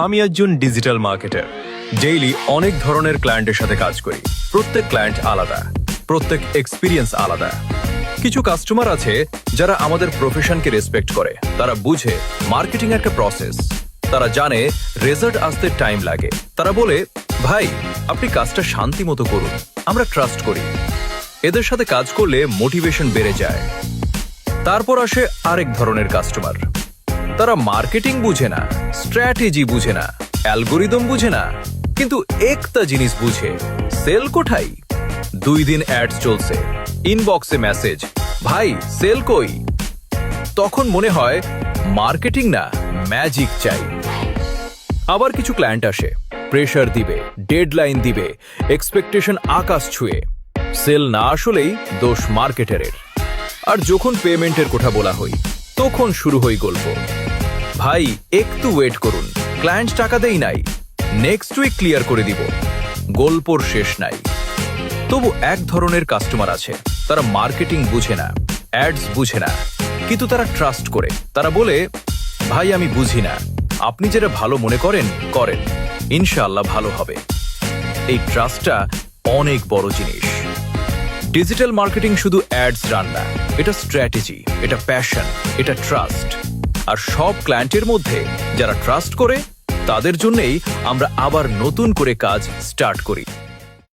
আমি একজন digital marketer. Daily অনেক ধরনের ক্লায়েন্টের সাথে কাজ করি। প্রত্যেক ক্লায়েন্ট আলাদা, প্রত্যেক এক্সপিরিয়েন্স আলাদা। কিছু কাস্টমার আছে যারা আমাদের প্রফেশনকে রেসপেক্ট করে। তারা বুঝে মার্কেটিং একটা প্রসেস। তারা জানে রেজাল্ট আসতে টাইম লাগে। তারা বলে, ভাই আপনি কাজটা শান্তি মতো করুন, আমরা ট্রাস্ট করি। এদের সাথে কাজ করলে মোটিভেশন বেড়ে যায়। তারপর আসে আরেক ধরনের কাস্টমার। তারা মার্কেটিং বুঝে না, স্ট্র্যাটেজি বুঝে না, অ্যালগোরিদম বুঝে না, কিন্তু একটা জিনিস বুঝে, সেল কোথায়। 2 দিন অ্যাডস চলছে, ইনবক্সে মেসেজ, ভাই সেল কই। তখন মনে হয় মার্কেটিং না, ম্যাজিক চাই। আবার কিছু ক্লায়েন্ট আসে, প্রেশার দিবে, ডেডলাইন দিবে, এক্সপেকটেশন আকাশ ছুঁয়ে। সেল না আসলেই দোষ মার্কেটারের। আর যখন পেমেন্টের কথা বলা হয়, তখন শুরু হয় গল্প। ভাই একটু ওয়েট করুন, ক্লায়েন্ট টাকা দেই নাই, নেক্সট উইক ক্লিয়ার করে দিব। গল্পর শেষ নাই। তবু এক ধরনের কাস্টমার আছে, তারা মার্কেটিং বুঝে না, অ্যাডস বুঝে না, কিন্তু তারা ট্রাস্ট করে। তারা বলে, ভাই আমি বুঝি না, আপনি যেটা ভালো মনে করেন করেন, ইনশাআল্লাহ ভালো হবে। এই ট্রাস্টটা অনেক বড় জিনিস। ডিজিটাল মার্কেটিং শুধু অ্যাডস রান না, এটা স্ট্র্যাটেজি, এটা প্যাশন, এটা ট্রাস্ট। আর সব ক্লায়েন্টের মধ্যে যারা ট্রাস্ট করে, তাদের জন্যই আমরা আবার নতুন করে কাজ স্টার্ট করি।